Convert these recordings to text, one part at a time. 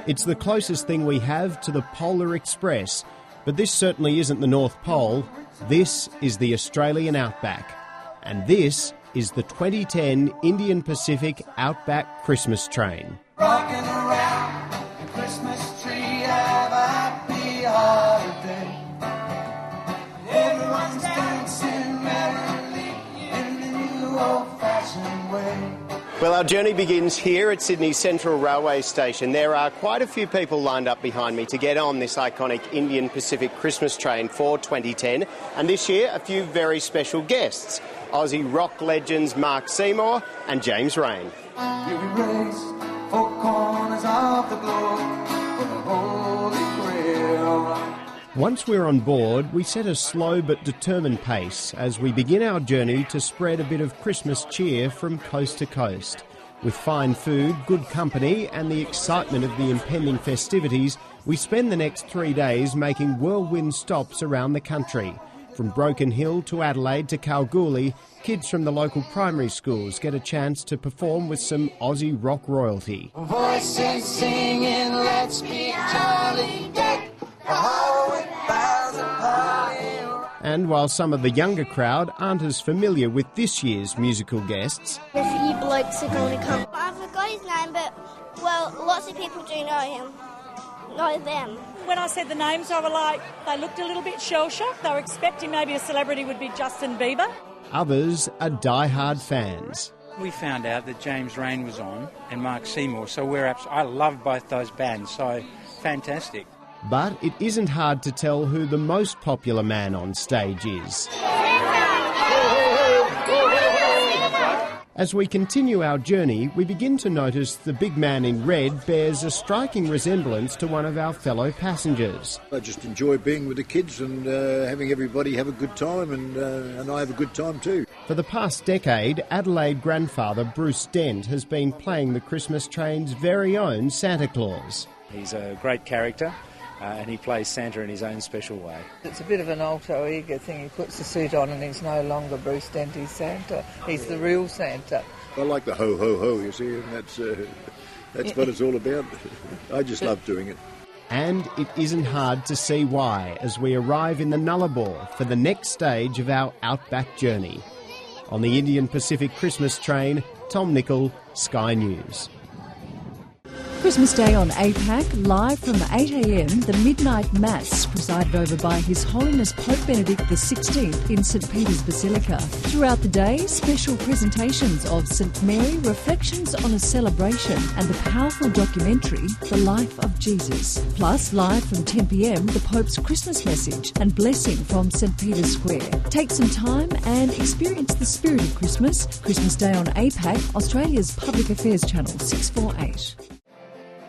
It's the closest thing we have to the Polar Express, but this certainly isn't the North Pole. This is the Australian Outback, and this is the 2010 Indian Pacific Outback Christmas train. Rocking around the Christmas tree, have a happy holiday. Everyone's dancing merrily in the new old-fashioned way. Well, our journey begins here at Sydney's Central Railway Station. There are quite a few people lined up behind me to get on this iconic Indian Pacific Christmas train for 2010. And this year, a few very special guests. Aussie rock legends Mark Seymour and James Raine. Here we race 4 corners of the globe for the Holy Grail. Once we're on board, we set a slow but determined pace as we begin our journey to spread a bit of Christmas cheer from coast to coast. With fine food, good company and the excitement of the impending festivities, we spend the next 3 days making whirlwind stops around the country. From Broken Hill to Adelaide to Kalgoorlie, kids from the local primary schools get a chance to perform with some Aussie rock royalty. Voices singing, let's be jolly, deck the hall with boughs of holly. And while some of the younger crowd aren't as familiar with this year's musical guests, A few blokes are going to come. I forgot his name, but, well, lots of people do know them. When I said the names, they looked a little bit shell-shocked. They were expecting maybe a celebrity would be Justin Bieber. others are die-hard fans. We found out that James Raine was on and Mark Seymour, so I love both those bands, so fantastic. But it isn't hard to tell who the most popular man on stage is. As we continue our journey, we begin to notice the big man in red bears a striking resemblance to one of our fellow passengers. I just enjoy being with the kids and having everybody have a good time, and I have a good time too. For the past decade, Adelaide grandfather Bruce Dent has been playing the Christmas train's very own Santa Claus. He's a great character. And he plays Santa in his own special way. It's a bit of an alter ego thing. He puts the suit on and he's no longer Bruce Dent, he's Santa. He's the real Santa. I like the ho, ho, ho, you see, and that's what it's all about. I just love doing it. And it isn't hard to see why as we arrive in the Nullarbor for the next stage of our Outback journey. On the Indian Pacific Christmas train, Tom Nicol, Sky News. Christmas Day on APAC, live from 8 a.m, the Midnight Mass, presided over by His Holiness Pope Benedict XVI in St Peter's Basilica. Throughout the day, special presentations of St Mary, reflections on a celebration, and the powerful documentary, The Life of Jesus. Plus, live from 10 p.m, the Pope's Christmas message and blessing from St Peter's Square. Take some time and experience the spirit of Christmas. Christmas Day on APAC, Australia's Public Affairs Channel 648.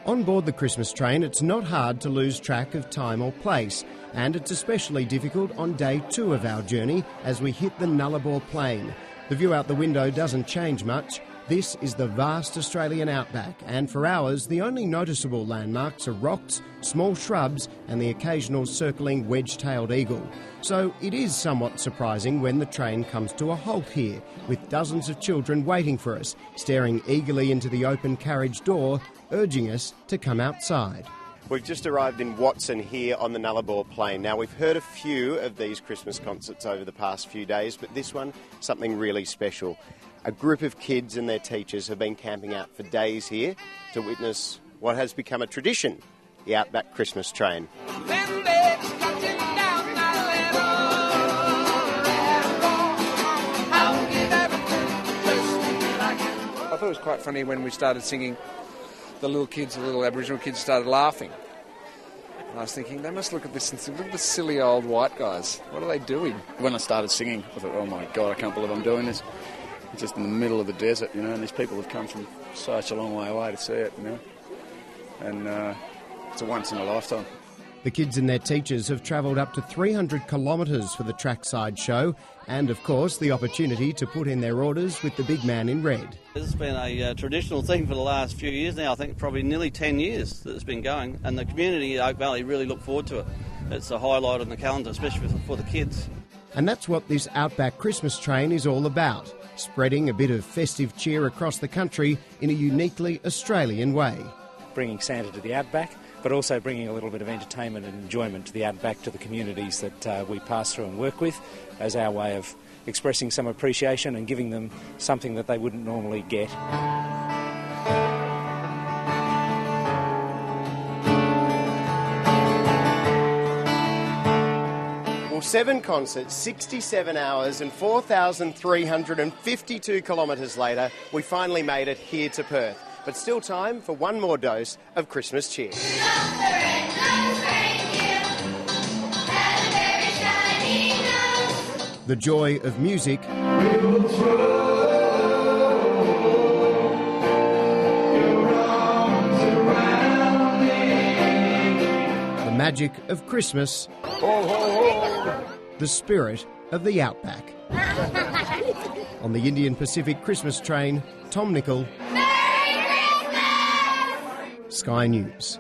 On board the Christmas train, it's not hard to lose track of time or place, and it's especially difficult on day 2 of our journey as we hit the Nullarbor Plain. The view out the window doesn't change much. This is the vast Australian outback, and for hours the only noticeable landmarks are rocks, small shrubs and the occasional circling wedge-tailed eagle. So it is somewhat surprising when the train comes to a halt here, with dozens of children waiting for us, staring eagerly into the open carriage door, urging us to come outside. We've just arrived in Watson here on the Nullarbor Plain. Now, we've heard a few of these Christmas concerts over the past few days, but this one, something really special. A group of kids and their teachers have been camping out for days here to witness what has become a tradition, the Outback Christmas train. I thought it was quite funny when we started singing. The little Aboriginal kids started laughing. And I was thinking, they must look at this and think, look at the silly old white guys. What are they doing? When I started singing, I thought, oh my God, I can't believe I'm doing this. It's just in the middle of the desert, you know, and these people have come from such a long way away to see it, you know. And it's a once in a lifetime. The kids and their teachers have travelled up to 300 kilometres for the trackside show and, of course, the opportunity to put in their orders with the big man in red. This has been a traditional thing for the last few years now. I think probably nearly 10 years that it's been going, and the community at Oak Valley really look forward to it. It's a highlight on the calendar, especially for the kids. And that's what this Outback Christmas train is all about, spreading a bit of festive cheer across the country in a uniquely Australian way. bringing Santa to the Outback, but also bringing a little bit of entertainment and enjoyment to the Outback, to the communities that we pass through and work with, as our way of expressing some appreciation and giving them something that they wouldn't normally get. Well, 7 concerts, 67 hours and 4,352 kilometres later, we finally made it here to Perth. But still time for one more dose of Christmas cheer. The joy of music. The magic of Christmas. The spirit of the Outback. On the Indian Pacific Christmas train, Nicol. Sky News.